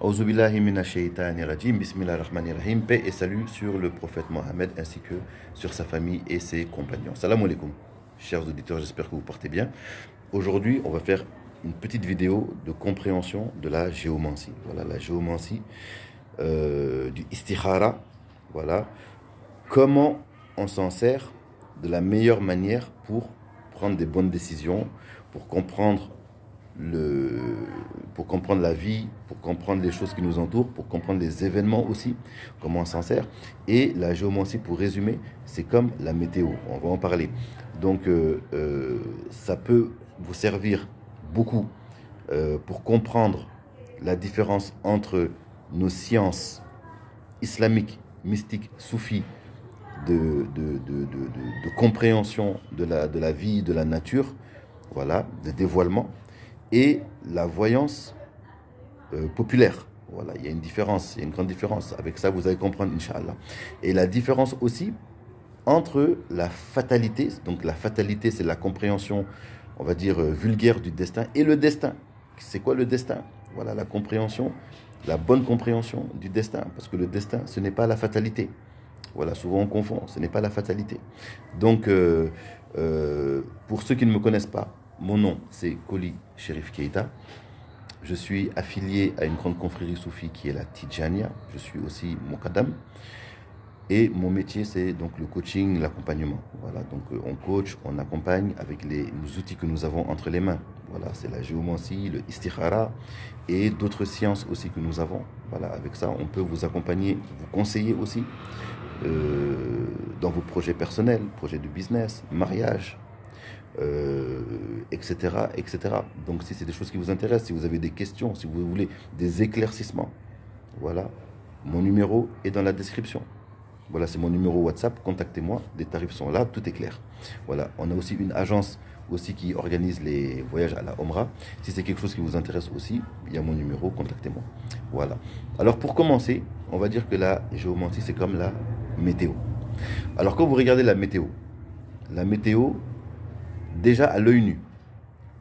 Auzu billahi minash shaitani rajim, bismillahir rahmanir rahim, paix et salut sur le prophète Mohammed ainsi que sur sa famille et ses compagnons. Salam alaikum, chers auditeurs, j'espère que vous portez bien. Aujourd'hui, on va faire une petite vidéo de compréhension de la géomancie. Voilà, la géomancie du istikhara. Voilà, comment on s'en sert de la meilleure manière pour prendre des bonnes décisions, pour comprendre la vie, pour comprendre les choses qui nous entourent, pour comprendre les événements aussi, comment on s'en sert. Et la géomancie, pour résumer, c'est comme la météo, on va en parler. Donc ça peut vous servir beaucoup pour comprendre la différence entre nos sciences islamiques, mystiques, soufis, de compréhension de la vie, de la nature, voilà, de dévoilement, et la voyance populaire. Voilà, il y a une différence, il y a une grande différence. Avec ça, vous allez comprendre, Inch'Allah. Et la différence aussi entre la fatalité, donc la fatalité, c'est la compréhension, on va dire, vulgaire du destin, et le destin. C'est quoi le destin? Voilà, la compréhension, la bonne compréhension du destin. Parce que le destin, ce n'est pas la fatalité. Voilà, souvent on confond, ce n'est pas la fatalité. Donc, pour ceux qui ne me connaissent pas, mon nom c'est Koli Cherif Keita. Je suis affilié à une grande confrérie soufie qui est la Tidjania. Je suis aussi Mokadam. Et mon métier c'est donc le coaching, l'accompagnement. Voilà, donc on coach, on accompagne avec les outils que nous avons entre les mains. Voilà, c'est la géomancie, le istikhara et d'autres sciences aussi que nous avons. Voilà, avec ça on peut vous accompagner, vous conseiller aussi. Dans vos projets personnels, projets de business, mariage, etc., etc. Donc si c'est des choses qui vous intéressent, si vous avez des questions, si vous voulez des éclaircissements, voilà, mon numéro est dans la description. Voilà, c'est mon numéro WhatsApp, contactez-moi, les tarifs sont là, tout est clair. Voilà, on a aussi une agence aussi qui organise les voyages à la Omra. Si c'est quelque chose qui vous intéresse aussi, il y a mon numéro, contactez-moi. Voilà. Alors pour commencer, on va dire que la géomancie, c'est comme la météo. Alors quand vous regardez la météo, déjà à l'œil nu,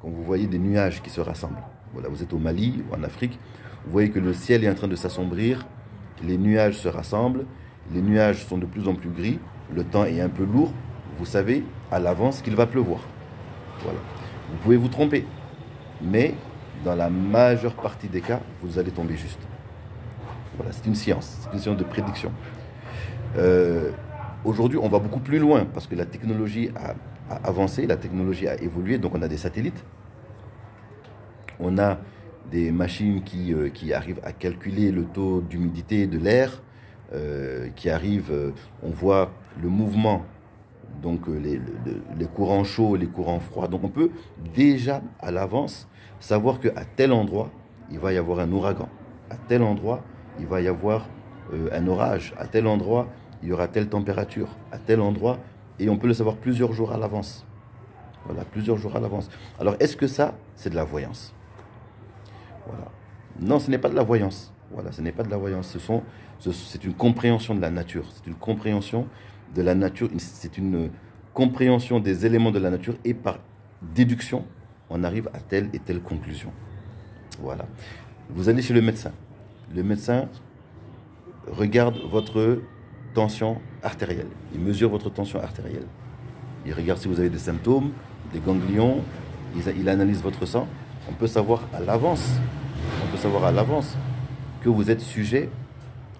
quand vous voyez des nuages qui se rassemblent, voilà, vous êtes au Mali ou en Afrique, vous voyez que le ciel est en train de s'assombrir, les nuages se rassemblent, les nuages sont de plus en plus gris, le temps est un peu lourd, vous savez à l'avance qu'il va pleuvoir. Voilà. Vous pouvez vous tromper, mais dans la majeure partie des cas, vous allez tomber juste. Voilà, c'est une science de prédiction. Aujourd'hui, on va beaucoup plus loin parce que la technologie a avancé, la technologie a évolué, donc on a des satellites, on a des machines qui arrivent à calculer le taux d'humidité de l'air, on voit le mouvement, donc les courants chauds, les courants froids. Donc on peut déjà à l'avance savoir qu'à tel endroit, il va y avoir un ouragan. À tel endroit, il va y avoir un orage. À tel endroit, il y aura telle température. À tel endroit, et on peut le savoir plusieurs jours à l'avance. Voilà, plusieurs jours à l'avance. Alors est-ce que ça, c'est de la voyance? Voilà. Non, ce n'est pas de la voyance. Voilà, ce n'est pas de la voyance. C'est une compréhension de la nature. C'est une compréhension de la nature. C'est une compréhension des éléments de la nature et par déduction, on arrive à telle et telle conclusion. Voilà. Vous allez chez le médecin. Le médecin regarde votre tension artérielle. Il mesure votre tension artérielle. Il regarde si vous avez des symptômes, des ganglions. Il analyse votre sang. On peut savoir à l'avance. On peut savoir à l'avance que vous êtes sujet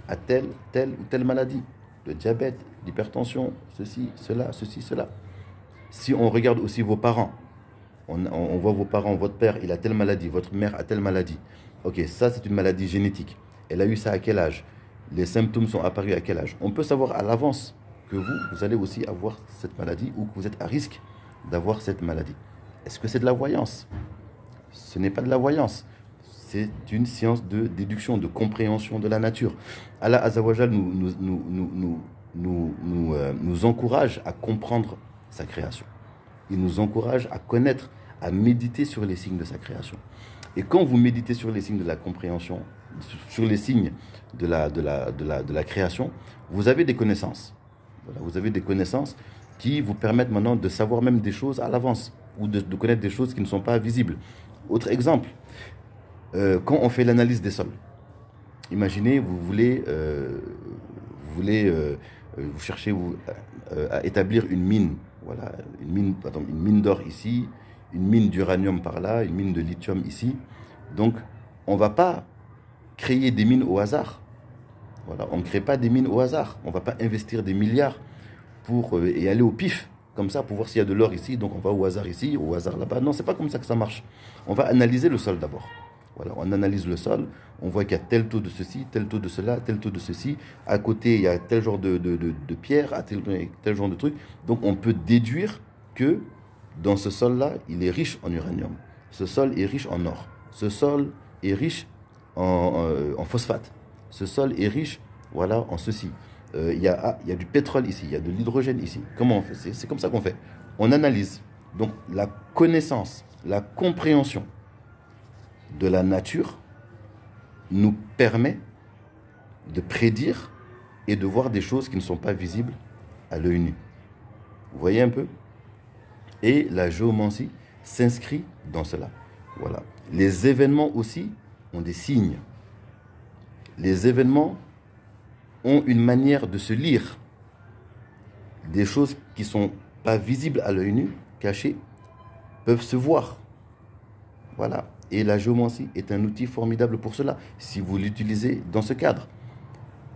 à telle ou telle maladie, le diabète, l'hypertension, ceci, cela. Si on regarde aussi vos parents, on voit vos parents, votre père, il a telle maladie, votre mère a telle maladie. Ok, ça c'est une maladie génétique. Elle a eu ça à quel âge? Les symptômes sont apparus à quel âge? On peut savoir à l'avance que vous allez aussi avoir cette maladie ou que vous êtes à risque d'avoir cette maladie. Est-ce que c'est de la voyance? Ce n'est pas de la voyance. C'est une science de déduction, de compréhension de la nature. Allah Azzawajal nous encourage à comprendre sa création. Il nous encourage à connaître, à méditer sur les signes de sa création. Et quand vous méditez sur les signes de la compréhension, sur les signes de la création, vous avez des connaissances. Voilà, vous avez des connaissances qui vous permettent maintenant de savoir même des choses à l'avance ou de connaître des choses qui ne sont pas visibles. Autre exemple, quand on fait l'analyse des sols, imaginez, vous cherchez à établir une mine. Voilà, une mine d'or ici, une mine d'uranium par là, une mine de lithium ici. Donc, on ne va pas créer des mines au hasard. Voilà, on ne crée pas des mines au hasard. On ne va pas investir des milliards pour y aller au pif, comme ça, pour voir s'il y a de l'or ici. Donc, on va au hasard ici, au hasard là-bas. Non, c'est pas comme ça que ça marche. On va analyser le sol d'abord. Voilà, on analyse le sol, on voit qu'il y a tel taux de ceci, tel taux de cela, tel taux de ceci. À côté, il y a tel genre de pierre, tel genre de truc. Donc, on peut déduire que dans ce sol-là, il est riche en uranium. Ce sol est riche en or. Ce sol est riche en phosphate. Ce sol est riche, voilà, en ceci. Il y a du pétrole ici, il y a de l'hydrogène ici. Comment on fait? C'est comme ça qu'on fait. On analyse. Donc, la connaissance, la compréhension de la nature nous permet de prédire et de voir des choses qui ne sont pas visibles à l'œil nu. Vous voyez un peu? Et la géomancie s'inscrit dans cela. Voilà. Les événements aussi ont des signes. Les événements ont une manière de se lire. Des choses qui ne sont pas visibles à l'œil nu, cachées, peuvent se voir. Voilà. Et la géomancie est un outil formidable pour cela, si vous l'utilisez dans ce cadre.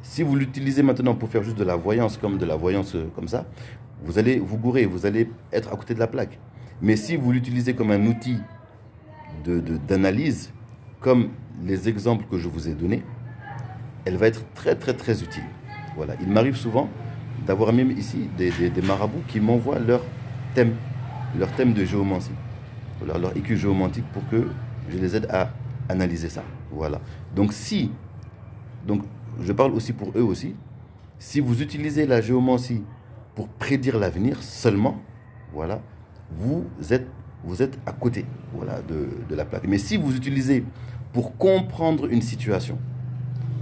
Si vous l'utilisez maintenant pour faire juste de la voyance comme ça, vous allez vous gourer, vous allez être à côté de la plaque. Mais si vous l'utilisez comme un outil d'analyse, comme les exemples que je vous ai donnés, elle va être très très très utile. Voilà. Il m'arrive souvent d'avoir même ici des marabouts qui m'envoient leur thème de géomancie, leur écu géomantique pour que je les aide à analyser ça. Voilà. Donc je parle aussi pour eux aussi. Si vous utilisez la géomancie pour prédire l'avenir seulement, voilà, vous êtes à côté, voilà, de la plaque. Mais si vous utilisez pour comprendre une situation,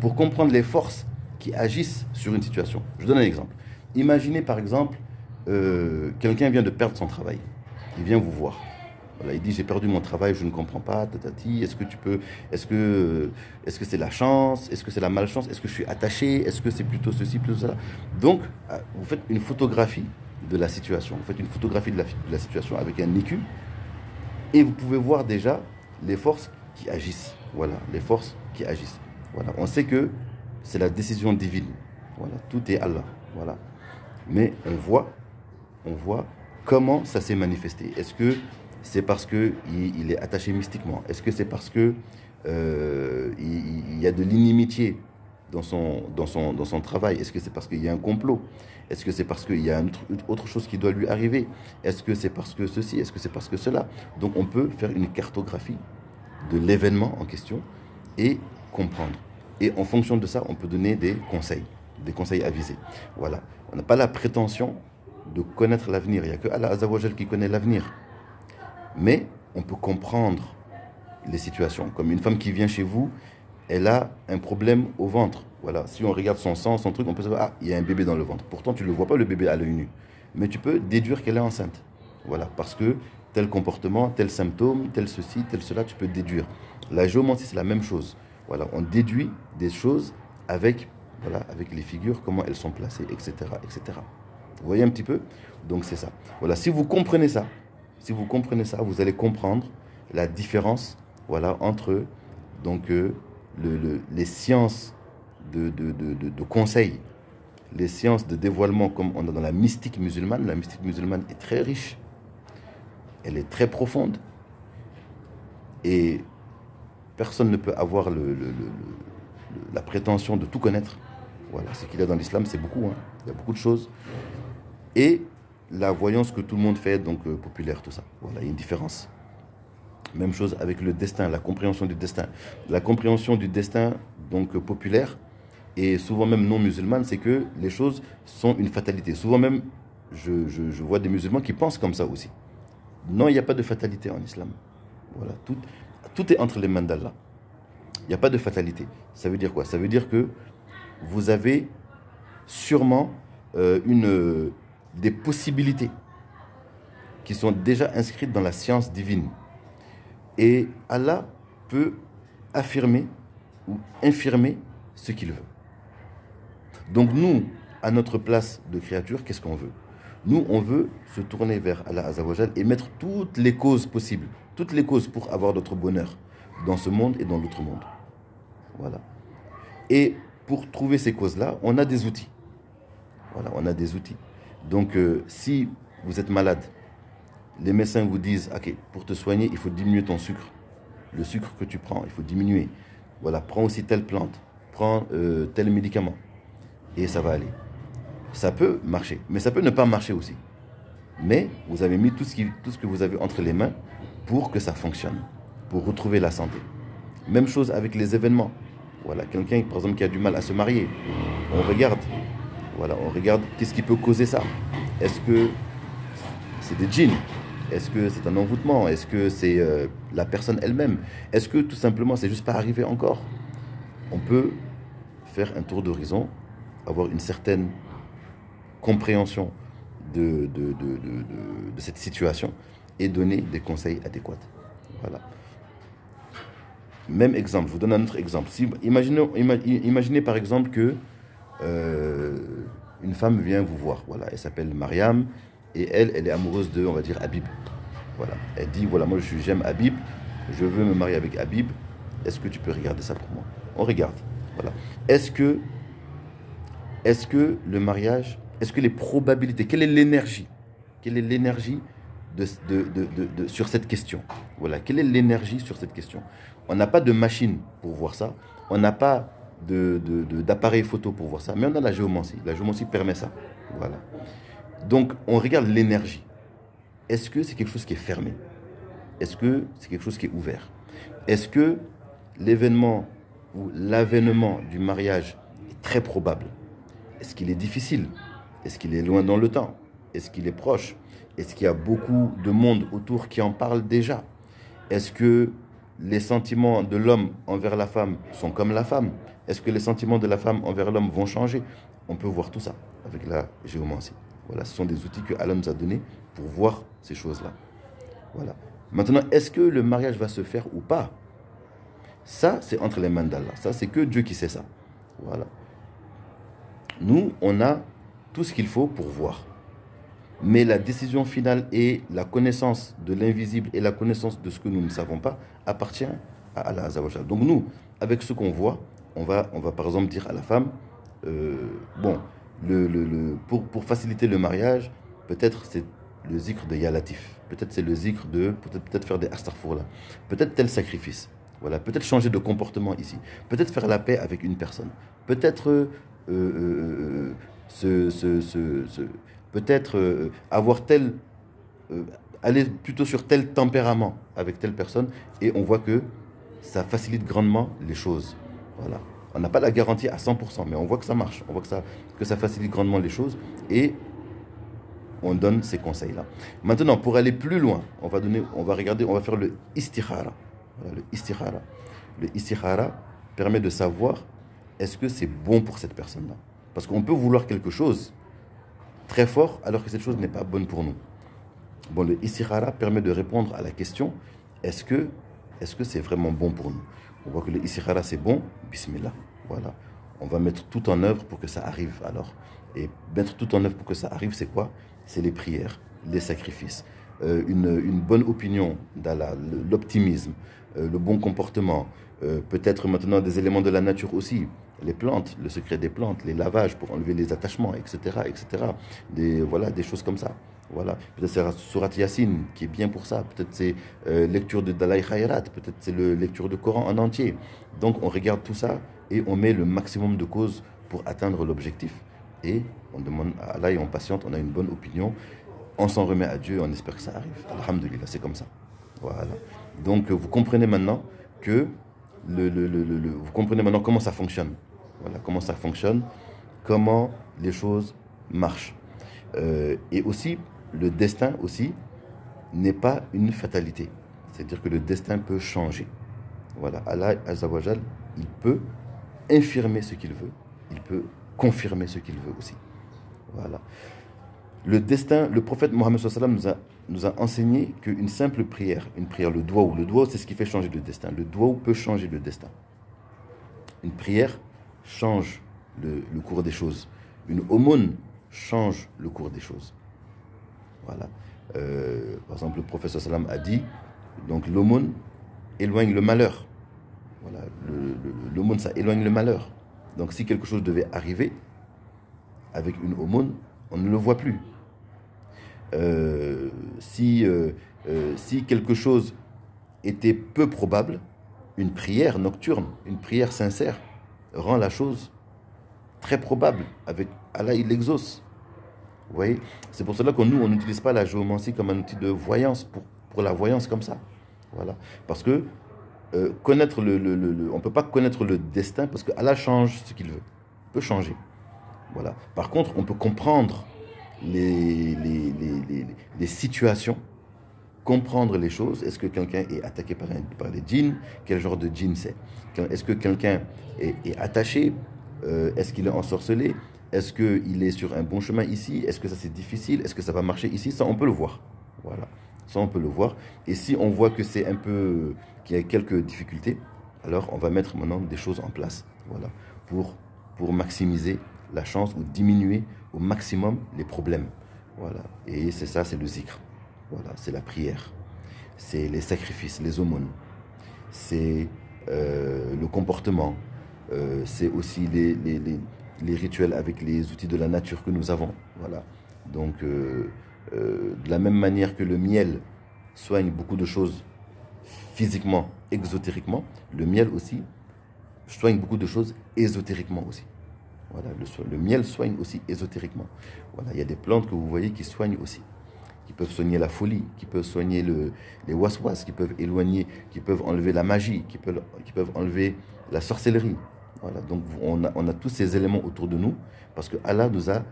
pour comprendre les forces qui agissent sur une situation. Je donne un exemple. Imaginez par exemple, quelqu'un vient de perdre son travail. Il vient vous voir. Voilà, il dit j'ai perdu mon travail, je ne comprends pas, tatati, est-ce que c'est la chance, est-ce que c'est la malchance, est-ce que je suis attaché, est-ce que c'est plutôt ceci, plutôt cela. Donc, vous faites une photographie de la situation, vous faites une photographie de la situation avec un écu et vous pouvez voir déjà les forces qui agissent. Voilà, les forces qui agissent. Voilà, on sait que c'est la décision divine. Voilà, tout est Allah. Voilà. Mais on voit comment ça s'est manifesté. Est-ce que c'est parce qu'il est attaché mystiquement? Est-ce que c'est parce que il y a de l'inimitié dans son travail? Est-ce que c'est parce qu'il y a un complot? Est-ce que c'est parce qu'il y a autre chose qui doit lui arriver? Est-ce que c'est parce que ceci? Est-ce que c'est parce que cela? Donc on peut faire une cartographie de l'événement en question et comprendre. Et en fonction de ça, on peut donner des conseils avisés. Voilà. On n'a pas la prétention de connaître l'avenir. Il n'y a que Allah Azza wa Jal qui connaît l'avenir. Mais on peut comprendre les situations. Comme une femme qui vient chez vous, elle a un problème au ventre. Voilà. Si on regarde son sang, son truc, on peut savoir, ah, il y a un bébé dans le ventre. Pourtant, tu ne le vois pas, le bébé à l'œil nu. Mais tu peux déduire qu'elle est enceinte. Voilà. Parce que tel comportement, tel symptôme, tel ceci, tel cela, tu peux déduire. La géomancie, c'est la même chose. Voilà. On déduit des choses avec les figures, comment elles sont placées, etc., etc. Vous voyez un petit peu? Donc, c'est ça. Voilà. Si vous comprenez ça, vous allez comprendre la différence, voilà, entre donc les sciences de conseil, les sciences de dévoilement comme on a dans la mystique musulmane. La mystique musulmane est très riche, elle est très profonde et personne ne peut avoir la prétention de tout connaître. Voilà, ce qu'il y a dans l'islam, c'est beaucoup, hein. Il y a beaucoup de choses. Et la voyance que tout le monde fait, donc populaire, tout ça. Voilà, il y a une différence. Même chose avec le destin, la compréhension du destin. La compréhension du destin, donc populaire, et souvent même non musulmane, c'est que les choses sont une fatalité. Souvent même, je vois des musulmans qui pensent comme ça aussi. Non, il n'y a pas de fatalité en islam. Voilà, tout est entre les mains d'Allah. Il n'y a pas de fatalité. Ça veut dire quoi? Ça veut dire que vous avez sûrement des possibilités qui sont déjà inscrites dans la science divine. Et Allah peut affirmer ou infirmer ce qu'il veut. Donc nous, à notre place de créature, qu'est-ce qu'on veut? Nous, on veut se tourner vers Allah Azzawajal et mettre toutes les causes possibles, toutes les causes pour avoir notre bonheur dans ce monde et dans l'autre monde. Voilà. Et pour trouver ces causes-là, on a des outils. Voilà, on a des outils. Donc, si vous êtes malade, les médecins vous disent, ok, pour te soigner, il faut diminuer ton sucre. Le sucre que tu prends, il faut diminuer. Voilà, prends aussi telle plante, prends tel médicament. Et ça va aller. Ça peut marcher, mais ça peut ne pas marcher aussi. Mais vous avez mis tout ce que vous avez entre les mains pour que ça fonctionne, pour retrouver la santé. Même chose avec les événements. Voilà, quelqu'un, par exemple, qui a du mal à se marier. On regarde. Voilà, on regarde qu'est-ce qui peut causer ça. Est-ce que c'est des djinns? Est-ce que c'est un envoûtement? Est-ce que c'est la personne elle-même? Est-ce que tout simplement c'est juste pas arrivé encore? On peut faire un tour d'horizon, avoir une certaine compréhension de cette situation et donner des conseils adéquats. Voilà. Même exemple, je vous donne un autre exemple. Si, imaginez par exemple que une femme vient vous voir. Voilà, elle s'appelle Mariam et elle est amoureuse de, on va dire, Habib. Voilà, elle dit voilà, moi j'aime Habib, je veux me marier avec Habib. Est-ce que tu peux regarder ça pour moi? On regarde. Voilà. Est-ce que le mariage, est-ce que les probabilités, quelle est l'énergie? Quelle est l'énergie sur cette question? Voilà, quelle est l'énergie sur cette question? On n'a pas de machine pour voir ça, on n'a pas d'appareil photo pour voir ça, mais on a la géomancie. La géomancie permet ça. Voilà. Donc, on regarde l'énergie. Est-ce que c'est quelque chose qui est fermé? Est-ce que c'est quelque chose qui est ouvert? Est-ce que l'événement ou l'avènement du mariage est très probable? Est-ce qu'il est difficile? Est-ce qu'il est loin dans le temps? Est-ce qu'il est proche? Est-ce qu'il y a beaucoup de monde autour qui en parle déjà? Est-ce que les sentiments de l'homme envers la femme sont comme la femme? Est-ce que les sentiments de la femme envers l'homme vont changer? On peut voir tout ça avec la géomancie. Voilà, ce sont des outils que Allah nous a donnés pour voir ces choses-là. Voilà. Maintenant, est-ce que le mariage va se faire ou pas? Ça, c'est entre les mains d'Allah. Ça, c'est que Dieu qui sait ça. Voilà. Nous, on a tout ce qu'il faut pour voir. Mais la décision finale et la connaissance de l'invisible et la connaissance de ce que nous ne savons pas appartient à Allah Azzawajal. Donc nous, avec ce qu'on voit, on va par exemple dire à la femme, bon, pour faciliter le mariage, peut-être c'est le zikr de Ya Latif, peut-être c'est le zikr de, peut-être faire des astaghfirullah, peut-être tel sacrifice, voilà, peut-être changer de comportement ici, peut-être faire la paix avec une personne, peut-être peut-être avoir tel, aller plutôt sur tel tempérament avec telle personne, et on voit que ça facilite grandement les choses. Voilà. On n'a pas la garantie à 100%, mais on voit que ça marche, on voit que ça facilite grandement les choses, et on donne ces conseils-là. Maintenant, pour aller plus loin, on va faire le istikhara. Voilà, le istikhara. Le istikhara permet de savoir est-ce que c'est bon pour cette personne-là. Parce qu'on peut vouloir quelque chose très fort alors que cette chose n'est pas bonne pour nous. Bon, le istikhara permet de répondre à la question est-ce que c'est vraiment bon pour nous? On voit que le istikhara c'est bon, bismillah. Voilà. On va mettre tout en œuvre pour que ça arrive alors. Et mettre tout en œuvre pour que ça arrive, c'est quoi? C'est les prières, les sacrifices, une bonne opinion d'Allah, l'optimisme, le bon comportement, peut-être maintenant des éléments de la nature aussi, les plantes, le secret des plantes, les lavages pour enlever les attachements, etc., etc. Voilà, des choses comme ça. Voilà. Peut-être c'est Surat Yassine qui est bien pour ça. Peut-être c'est lecture de Dalai Khayrat. Peut-être c'est lecture de Coran en entier. Donc on regarde tout ça et on met le maximum de causes pour atteindre l'objectif. Et on demande à Allah et on patiente, on a une bonne opinion. On s'en remet à Dieu et on espère que ça arrive. Alhamdulillah, c'est comme ça. Voilà. Donc vous comprenez maintenant que vous comprenez maintenant comment ça fonctionne. Voilà, comment ça fonctionne, comment les choses marchent. Et aussi, le destin aussi n'est pas une fatalité. C'est-à-dire que le destin peut changer. Voilà, Allah Azzawajal, il peut infirmer ce qu'il veut, il peut confirmer ce qu'il veut aussi. Voilà. Le destin, le prophète Mohammed sallallahu alayhi wa sallam nous a enseigné qu'une simple prière, le doua, c'est ce qui fait changer le destin. Le doua peut changer le destin. Une prière change le cours des choses. Une aumône change le cours des choses. Voilà. Par exemple, le professeur Salam a dit, donc l'aumône éloigne le malheur. Voilà. L'aumône, ça éloigne le malheur. Donc si quelque chose devait arriver, avec une aumône, on ne le voit plus. Si quelque chose était peu probable, une prière nocturne, une prière sincère, rend la chose très probable. Avec Allah, il l'exauce. Vous voyez, c'est pour cela que nous, on n'utilise pas la géomancie comme un outil de voyance, pour la voyance comme ça. Voilà. Parce que connaître on ne peut pas connaître le destin, parce que Allah change ce qu'il veut. Il peut changer. Voilà. Par contre, on peut comprendre les situations, comprendre les choses. Est-ce que quelqu'un est attaqué par les djinns? Quel genre de djinn c'est? Est-ce que quelqu'un est attaché? Est-ce qu'il est ensorcelé? Est-ce qu'il est sur un bon chemin ici? Est-ce que ça c'est difficile? Est-ce que ça va marcher ici? Ça, on peut le voir. Voilà. Ça, on peut le voir. Et si on voit que c'est un peu, qu'il y a quelques difficultés, alors on va mettre maintenant des choses en place. Voilà. Pour maximiser la chance ou diminuer au maximum les problèmes. Voilà. Et c'est ça, c'est le zikr. Voilà. C'est la prière. C'est les sacrifices, les aumônes. C'est le comportement. C'est aussi les rituels avec les outils de la nature que nous avons. Voilà. Donc, de la même manière que le miel soigne beaucoup de choses physiquement, exotériquement, le miel aussi soigne beaucoup de choses ésotériquement aussi. Voilà, le miel soigne aussi ésotériquement. Voilà, il y a des plantes que vous voyez qui soignent aussi, qui peuvent soigner la folie, qui peuvent soigner les waswas, qui peuvent éloigner, qui peuvent enlever la magie, qui peuvent enlever la sorcellerie. Voilà, donc on a tous ces éléments autour de nous, parce que Allah nous a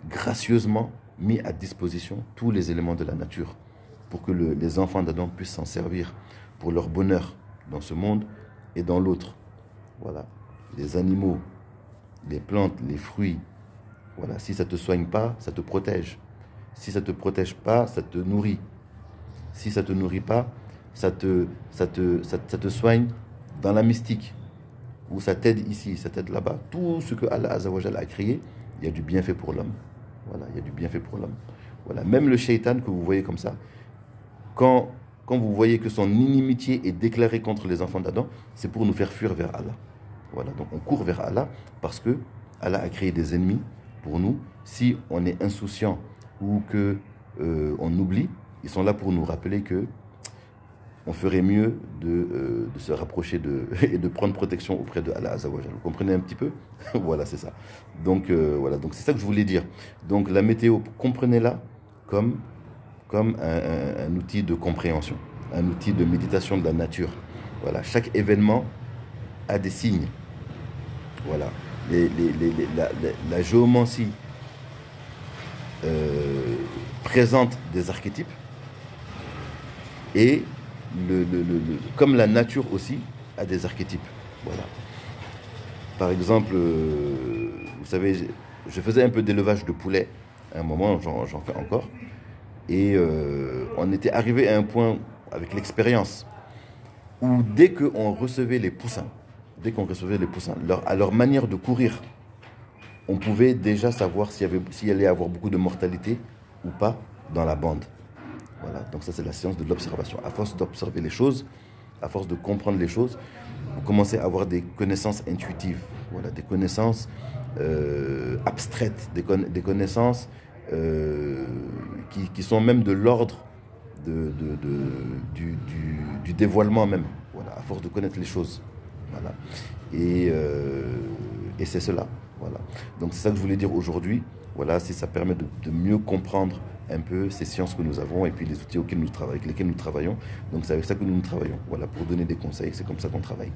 gracieusement mis à disposition tous les éléments de la nature, pour que les enfants d'Adam puissent s'en servir pour leur bonheur dans ce monde et dans l'autre. Voilà, les animaux, les plantes, les fruits, voilà, si ça ne te soigne pas, ça te protège. Si ça ne te protège pas, ça te nourrit. Si ça ne te nourrit pas, ça te soigne dans la mystique. Ou ça t'aide ici, ça t'aide là-bas. Tout ce que Allah Azzawajal a créé, il y a du bienfait pour l'homme. Voilà, il y a du bienfait pour l'homme. Voilà, même le shaitan que vous voyez comme ça, quand vous voyez que son inimitié est déclarée contre les enfants d'Adam, c'est pour nous faire fuir vers Allah. Voilà, donc on court vers Allah parce que Allah a créé des ennemis pour nous. Si on est insouciant ou que on oublie, ils sont là pour nous rappeler que on ferait mieux de se rapprocher et de prendre protection auprès de Allah Azzawajal. Vous comprenez un petit peu? Voilà, c'est ça. Donc voilà, donc c'est ça que je voulais dire. Donc la météo, comprenez-la comme un outil de compréhension, un outil de méditation de la nature. Voilà, chaque événement a des signes. Voilà, la géomancie présente des archétypes et comme la nature aussi a des archétypes. Voilà. Par exemple, vous savez, je faisais un peu d'élevage de poulets à un moment, j'en fais encore. Et on était arrivé à un point avec l'expérience où dès qu'on recevait les poussins, à leur manière de courir, on pouvait déjà savoir s'il allait y avoir beaucoup de mortalité ou pas dans la bande. Voilà, donc ça c'est la science de l'observation. À force d'observer les choses, à force de comprendre les choses, vous commencez à avoir des connaissances intuitives, voilà, des connaissances abstraites, des connaissances qui sont même de l'ordre du dévoilement même, voilà, à force de connaître les choses. Voilà. Et c'est cela. Voilà. Donc c'est ça que je voulais dire aujourd'hui. Voilà, si ça permet de mieux comprendre un peu ces sciences que nous avons et puis les outils avec lesquels nous travaillons. Donc c'est avec ça que nous travaillons. Voilà, pour donner des conseils, c'est comme ça qu'on travaille.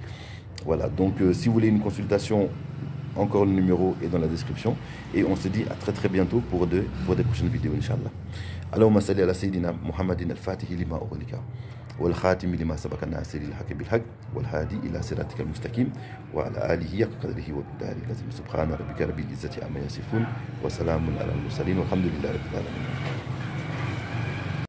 Voilà, donc si vous voulez une consultation, encore le numéro est dans la description. Et on se dit à très très bientôt pour des prochaines vidéos, Inch'Allah. Allahumma salli ala Sayyidina Muhammadin al-Fatihi lima ughliqa والخاتم لما سبق الناصر الحق بالحق والهادي إلى صراطك المستقيم وعلى آله حق قدره ومقداره العظيم سبحان ربك رب العزة عما يصفون وسلام على المرسلين والحمد لله رب العالمين.